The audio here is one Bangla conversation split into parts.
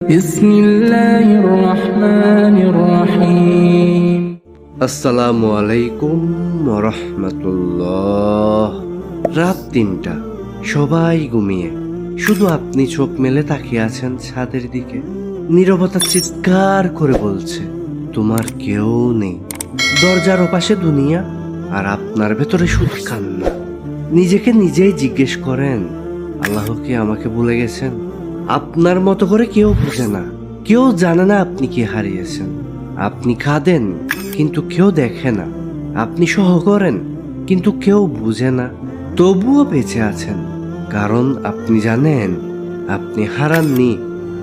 বিসমিল্লাহির রহমানির রহিম। আসসালামু আলাইকুম ওয়া রাহমাতুল্লাহ। রাত ৩টা, সবাই ঘুমিয়ে, শুধু আপনি চোখ মেলে তাকিয়ে আছেন ছাদের দিকে। নীরবতা চিৎকার করে বলছে, তোমার কেউ নেই। দরজার ওপাশে দুনিয়া, আর আপনার ভেতরে শুধু কান্না। নিজেকে নিজেই জিজ্ঞেস করেন, আল্লাহ কি আমাকে ভুলে গেছেন? আপনার মতো করে কেউ বুঝে না, কেউ জানে না আপনি কি হারিয়েছেন। আপনি কাঁদেন কিন্তু কেউ দেখে না, আপনি সহ করেন কিন্তু কেউ বুঝে না, তবুও বেঁচে আছেন। কারণ আপনি জানেন আপনি হারাননি,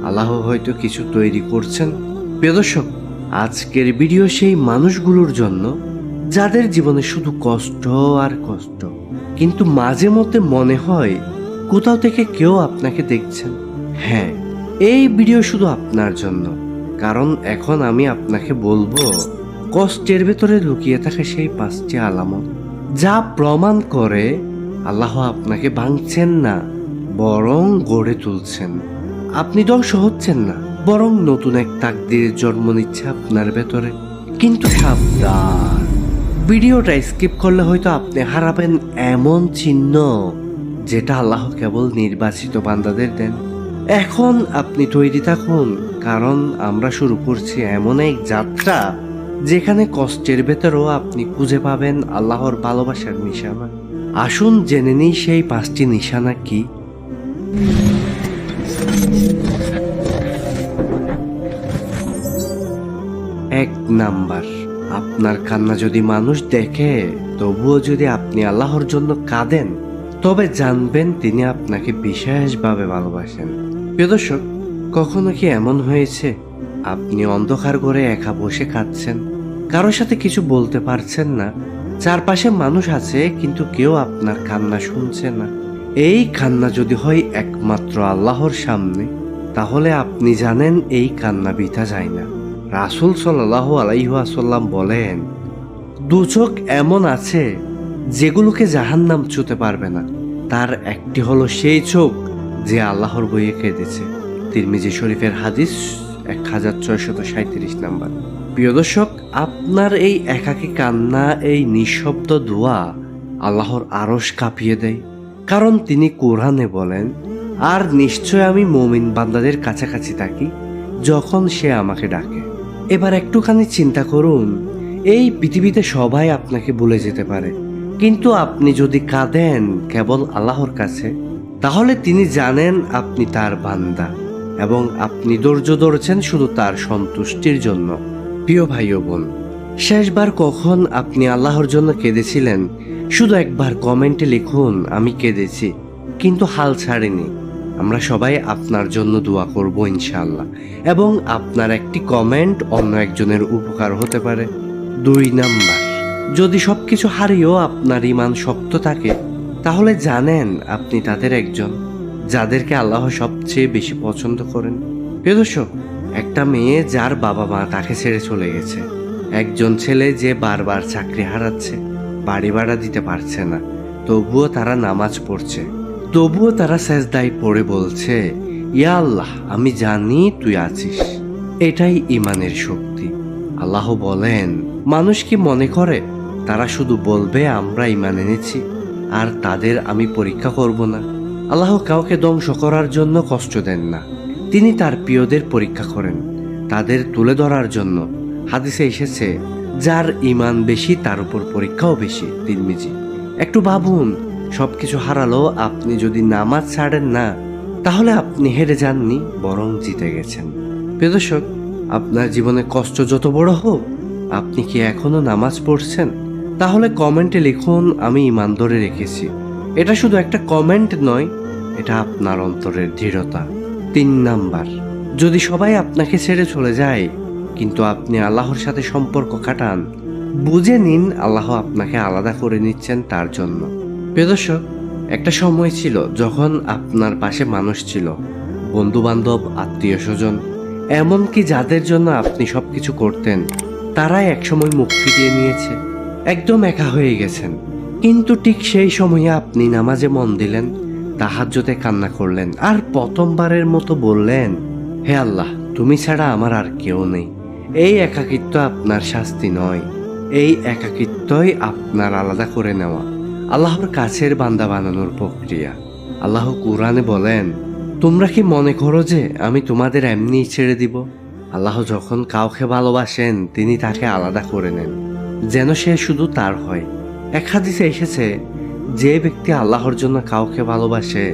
আল্লাহ হয়তো কিছু তৈরি করছেন। প্রিয় দর্শক, আজকের ভিডিও সেই মানুষগুলোর জন্য যাদের জীবনে শুধু কষ্ট আর কষ্ট, কিন্তু মাঝে মধ্যে মনে হয় কোথাও থেকে কেউ আপনাকে দেখছেন। হ্যাঁ, এই ভিডিও শুধু আপনার জন্য, কারণ এখন আমি আপনাকে বলবো কষ্টের ভেতরে লুকিয়ে থাকে সেই 5টি আলামত, যা প্রমাণ করে আল্লাহ আপনাকে ভাঙছেন না, বরং গড়ে তুলছেন। আপনি ধ্বংস হচ্ছেন না, বরং নতুন এক তাকদীরের জন্ম নিচ্ছে আপনার ভেতরে। কিন্তু সাবধান, ভিডিওটা স্কিপ করলে হয়তো আপনি হারাবেন এমন চিহ্ন যেটা আল্লাহ কেবল নির্বাচিত বান্দাদের দেন। এখন আপনি তৈরি থাকুন, কারণ আমরা শুরু করছি এমন এক যাত্রা যেখানে কষ্টের ভেতরেও আপনি খুঁজে পাবেন আল্লাহর ভালোবাসার নিশানা। আসুন জেনে নিই সেই 5টি নিশানা কি। এক নাম্বার, আপনার কান্না যদি মানুষ দেখে, তবুও যদি আপনি আল্লাহর জন্য কাঁদেন, তবে জানবেন তিনি আপনাকে বিশেষভাবে ভালোবাসেন। প্রিয় দর্শক, কখনো কি এমন হয়েছে আপনি অন্ধকার ঘরে একা বসে কাঁদছেন, কারোর সাথে কিছু বলতে পারছেন না, চারপাশে মানুষ আছে কিন্তু কেউ আপনার কান্না শুনছে না? এই কান্না যদি হয় একমাত্র আল্লাহর সামনে, তাহলে আপনি জানেন এই কান্না বৃথা যায় না। রাসূল সাল্লাল্লাহু আলাইহি ওয়াসাল্লাম বলেন, দু চোখ এমন আছে যেগুলোকে জাহান্নাম ছুঁতে পারবে না, তার একটি হলো সেই চোখ যে আল্লাহর বইয়ে কেঁদেছে। তিরমিজি শরীফের হাদিস 1637 নাম্বার। প্রিয় দর্শক, আপনার এই একাকী কান্না, এই নিঃশব্দ দোয়া আল্লাহর আরশ কাঁপিয়ে দেয়। কারণ তিনি কোরআনে বলেন, আর নিশ্চয় আমি মুমিন বান্দাদের কাছাকাছি থাকি যখন সে আমাকে ডাকে। এবার একটুখানি চিন্তা করুন, এই পৃথিবীতে সবাই আপনাকে ভুলে যেতে পারে, কিন্তু আপনি যদি কাঁদেন কেবল আল্লাহর কাছে, তাহলে তিনি জানেন আপনি তার বান্দা এবং আপনি ধৈর্য ধরেছেন শুধু তার সন্তুষ্টির জন্য। প্রিয় ভাই ও বোন, শেষবার কখন আপনি আল্লাহর জন্য কেঁদেছিলেন? শুধু একবার কমেন্টে লিখুন, আমি কেঁদেছি কিন্তু হাল ছাড়িনি। আমরা সবাই আপনার জন্য দোয়া করব ইনশাআল্লাহ, এবং আপনার একটি কমেন্ট অন্য একজনের উপকার হতে পারে। 2 নাম্বার, যদি সবকিছু হারিয়েও আপনার ঈমান শক্ত থাকে, তাহলে জানেন আপনি তাদের একজন যাদেরকে আল্লাহ সবচেয়ে বেশি পছন্দ করেন। প্রিয় দর্শক, একটা মেয়ে যার বাবা মা তাকে ছেড়ে চলে গেছে, একজন ছেলে যে বারবার চাকরি হারাচ্ছে, বাড়ি ভাড়া দিতে পারছে না, তবুও তারা নামাজ পড়ছে, তবুও তারা সেজদায় পড়ে বলছে, ইয়া আল্লাহ, আমি জানি তুই আছিস। এটাই ঈমানের শক্তি। আল্লাহ বলেন, মানুষ কি মনে করে তারা শুধু বলবে আমরা ঈমান এনেছি, আর তাদের আমি পরীক্ষা করব না? আল্লাহ কাউকে ধ্বংস করার জন্য কষ্ট দেন না, তিনি তার প্রিয়দের পরীক্ষা করেন, তাদের তুলে ধরার জন্য। হাদিসে এসেছে, যার ঈমান বেশি তার উপর পরীক্ষাও বেশি। তিরমিজি। একটু ভাবুন, সবকিছু হারালো আপনি যদি নামাজ ছাড়েন না, তাহলে আপনি হেরে যাননি, বরং জিতে গেছেন। প্রিয় দর্শক, আপনার জীবনে কষ্ট যত বড় হোক, আপনি কি এখনো নামাজ পড়ছেন? তাহলে কমেন্টে লিখুন, আমি ঈমান ধরে রেখেছি। এটা শুধু একটা কমেন্ট নয়, এটা আপনার অন্তরের দৃঢ়তা। 3 নাম্বার, যদি সবাই আপনাকে ছেড়ে চলে যায় কিন্তু আপনি আল্লাহর সাথে সম্পর্ক কাটান, বুঝে নিন আল্লাহ আপনাকে আলাদা করে নিচ্ছেন তার জন্য। প্রিয় দর্শক, একটা সময় ছিল যখন আপনার পাশে মানুষ ছিল, বন্ধু বান্ধব, আত্মীয় স্বজন, এমনকি যাদের জন্য আপনি সবকিছু করতেন, তারাই একসময় মুখ ফিরিয়ে নিয়েছে, একদম একা হয়ে গেছেন। কিন্তু ঠিক সেই সময়ে আপনি নামাজে মন দিলেন, তাহাজ্জুদে কান্না করলেন, আর প্রথমবারের মতো বললেন, হে আল্লাহ, তুমি ছাড়া আমার আর কেউ নেই। এই একাকিত্ব আপনার শাস্তি নয়, এই একাকিত্বই আপনার আলাদা করে নেওয়া, আল্লাহর কাছের বান্দা বানানোর প্রক্রিয়া। আল্লাহ কুরআনে বলেন, তোমরা কি মনে করো যে আমি তোমাদের এমনিই ছেড়ে দিব? আল্লাহ যখন কাউকে ভালোবাসেন তিনি তাকে আলাদা করে নেন, যেন সে শুধু তার হয়। এক হাদিসে এসেছে, যে ব্যক্তি আল্লাহর জন্য কাউকে ভালোবাসে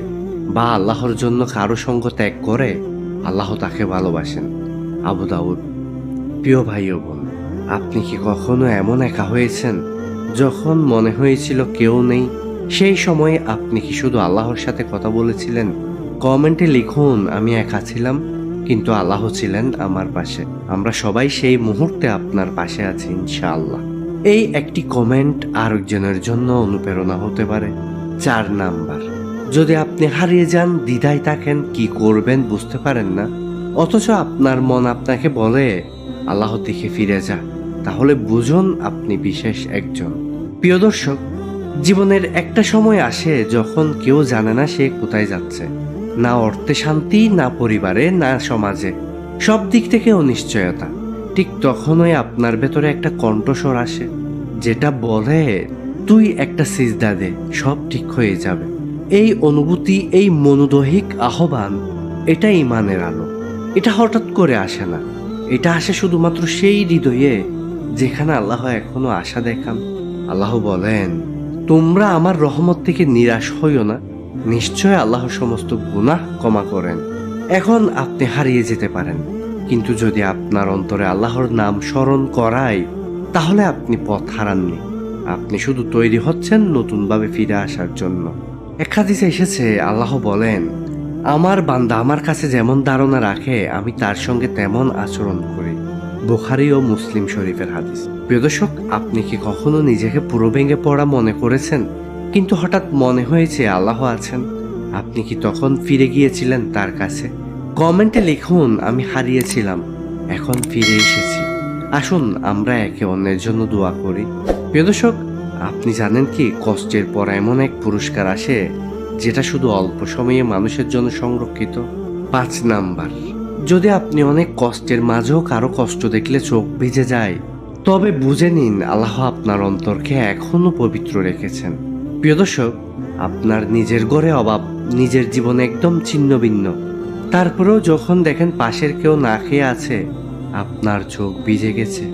বা আল্লাহর জন্য কারো সঙ্গ ত্যাগ করে, আল্লাহ তাকে ভালোবাসেন। আবু দাউদ। প্রিয় ভাই ও বোন, আপনি কি কখনো এমন একা হয়েছেন যখন মনে হয়েছিল কেউ নেই? সেই সময়ে আপনি কি শুধু আল্লাহর সাথে কথা বলেছিলেন? কমেন্টে লিখুন, আমি একা ছিলাম কিন্তু আল্লাহ ছিলেন আমার পাশে। আমরা সবাই সেই মুহূর্তে আপনার পাশে আছি ইনশাআল্লাহ। এই একটি কমেন্ট আরেকজনের জন্য অনুপ্রেরণা হতে পারে। 4 নাম্বার, যদি আপনি হারিয়ে যান, দ্বিধায় থাকেন, কি করবেন বুঝতে পারেন না, অথচ আপনার মন আপনাকে বলে আল্লাহর দিকে ফিরে যা, তাহলে বুঝুন আপনি বিশেষ একজন। প্রিয় দর্শক, জীবনের একটা সময় আসে যখন কেউ জানে না সে কোথায় যাচ্ছে। না অর্থে শান্তি, না পরিবারে, না সমাজে, সব দিক থেকে অনিশ্চয়তা। ঠিক তখনই আপনার ভেতরে একটা কণ্ঠস্বর আসে যেটা বলে, তুই একটা সিজদা দে, সব ঠিক হয়ে যাবে। এই অনুভূতি, এই মনোদৈহিক আহ্বান, এটা ঈমানের আলো। এটা হঠাৎ করে আসে না, এটা আসে শুধুমাত্র সেই হৃদয়ে যেখানে আল্লাহ এখনো আশা দেখান। আল্লাহ বলেন, তোমরা আমার রহমত থেকে নিরাশ হইও না, নিশ্চয় আল্লাহ সমস্ত গুনাহ ক্ষমা করেন। এখন আপনি হারিয়ে যেতে পারেন, কিন্তু যদি আপনার অন্তরে আল্লাহর নাম স্মরণ করায়, তাহলে আপনি পথ হারাননি। আপনি শুধু তৈরি হচ্ছেন নতুনভাবে ফিরে আসার জন্য। এক হাদিসে এসেছে, আল্লাহ বলেন, আমার বান্দা আমার কাছে যেমন ধারণা রাখে, আমি তার সঙ্গে তেমন আচরণ করি। বুখারী ও মুসলিম শরীফের হাদিস। প্রিয় দর্শক, আপনি কি কখনো নিজেকে পুরো ভেঙে পড়া মনে করেছেন, কিন্তু হঠাৎ মনে হয়েছে আল্লাহ আছেন? আপনি কি তখন ফিরে গিয়েছিলেন তার কাছে? কমেন্টে লিখুন, আমি হারিয়েছিলাম, এখন ফিরে এসেছি। আসুন আমরা একে অন্যের জন্য দোয়া করি। প্রিয় দর্শক, আপনি জানেন কি, কষ্টের পর এমন এক পুরস্কার আসে যেটা শুধু অল্প সময়ে মানুষের জন্য সংরক্ষিত। 5 নাম্বার, যদি আপনি অনেক কষ্টের মাঝেও কারো কষ্ট দেখলে চোখ ভিজে যায়, তবে বুঝে নিন আল্লাহ আপনার অন্তরকে এখনো পবিত্র রেখেছেন। প্রিয় দর্শক, আপনার নিজের ঘরে অভাব, নিজের জীবনে একদম ছিন্ন ভিন্ন, তারপরেও যখন দেখেন পাশের কেউ না খেয়ে আছে, আপনার চোখ ভিজে গেছে।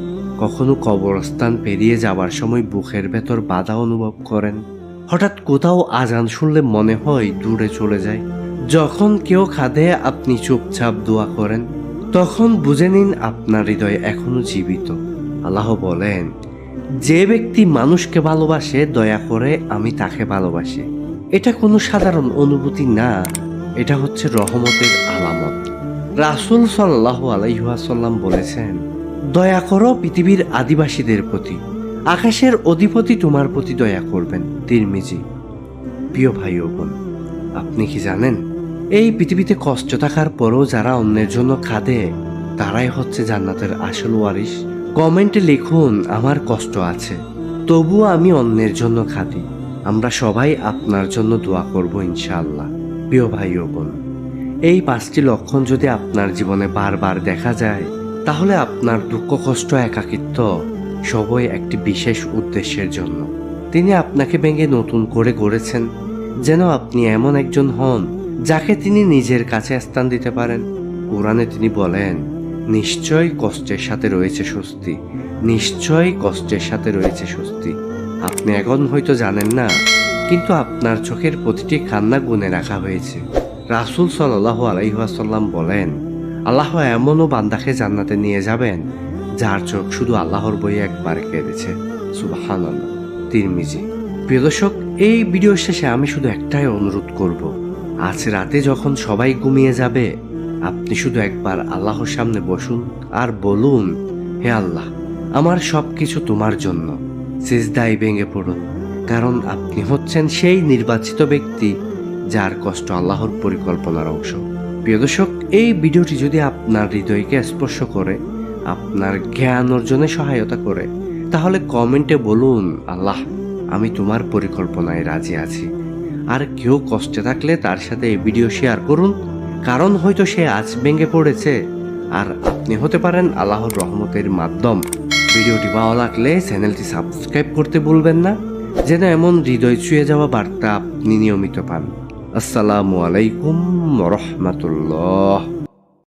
কখনো কবরস্থান পেরিয়ে যাবার সময় বুকের ভেতর বাধা অনুভব করেন। হঠাৎ কোথাও আজান শুনলে মনে হয় দূরে চলে যায়। যখন কেউ কাঁদে আপনি চুপচাপ দোয়া করেন, তখন বুঝে নিন আপনার হৃদয় এখনো জীবিত। আল্লাহ বলেন, যে ব্যক্তি মানুষকে ভালোবাসে, দয়া করে আমি তাকে ভালোবাসি। এটা কোনো সাধারণ অনুভূতি না, এটা হচ্ছে রহমতের আলামত। রাসূল সাল্লাল্লাহু আলাইহি ওয়াসাল্লাম বলেছেন, দয়া করো পৃথিবীর আদিবাসীদের প্রতি, আকাশের অধিপতি তোমার প্রতি দয়া করবেন। তিরমিজি। প্রিয় ভাই ও বোন, আপনি কি জানেন, এই পৃথিবীতে কষ্ট থাকার পরও যারা অন্যের জন্য কাঁদে, তারাই হচ্ছে জান্নাতের আসল ওয়ারিশ। কমেন্টে লিখুন, আমার কষ্ট আছে, তবুও আমি অন্যের জন্য কাঁদি। আমরা সবাই আপনার জন্য দোয়া করব ইনশাআল্লাহ। প্রিয় ভাই ও বোন, এই 5টি লক্ষণ যদি আপনার জীবনে বারবার দেখা যায়, তাহলে আপনার দুঃখ, কষ্ট, একাকিত্ব সবই একটি বিশেষ উদ্দেশ্যের জন্য। তিনি আপনাকে ভেঙে নতুন করে গড়েছেন, যেন আপনি এমন একজন হন যাকে তিনি নিজের কাছে স্থান দিতে পারেন। কোরআনে তিনি বলেন, নিশ্চয় কষ্টের সাথে রয়েছে স্বস্তি, নিশ্চয় কষ্টের সাথে রয়েছে স্বস্তি। আপনি এখন হয়তো জানেন না, কিন্তু আপনার চোখের প্রতিটি কান্না গুণে রাখা হয়েছে। রাসূল সাল্লাল্লাহু আলাইহি ওয়াসাল্লাম বলেন, আল্লাহ এমনও বান্দাকে জান্নাতে নিয়ে যাবেন যার চোখ শুধু আল্লাহর বই একবার কেঁদেছে। সুবহানাল্লাহ। তিরমিজি। প্রিয় দর্শক, এই ভিডিও শেষে আমি শুধু একটাই অনুরোধ করব, আজ রাতে যখন সবাই ঘুমিয়ে যাবে, আপনি শুধু একবার আল্লাহর সামনে বসুন আর বলুন, হে আল্লাহ, আমার সবকিছু তোমার জন্য। সিজদায় ভেঙে পড়ুন, কারণ আপনি হচ্ছেন সেই নির্বাচিত ব্যক্তি যার কষ্ট আল্লাহর পরিকল্পনার অংশ। প্রিয় দর্শক, এই ভিডিওটি যদি আপনার হৃদয়কে স্পর্শ করে, আপনার জ্ঞান অর্জনে সহায়তা করে, তাহলে কমেন্টে বলুন, আল্লাহ, আমি তোমার পরিকল্পনায় রাজি আছি। আর কেউ কষ্টে থাকলে তার সাথে এই ভিডিও শেয়ার করুন, কারণ হয়তো সে আজ ভেঙে পড়েছে, আর আপনি হতে পারেন আল্লাহর রহমতের মাধ্যম। ভিডিওটি ভালো লাগলে চ্যানেলটি সাবস্ক্রাইব করতে ভুলবেন না, যেন এমন হৃদয় ছুঁয়ে যাওয়া বার্তা আপনি নিয়মিত পান। আসসালামু আলাইকুম ওয়া রাহমাতুল্লাহ।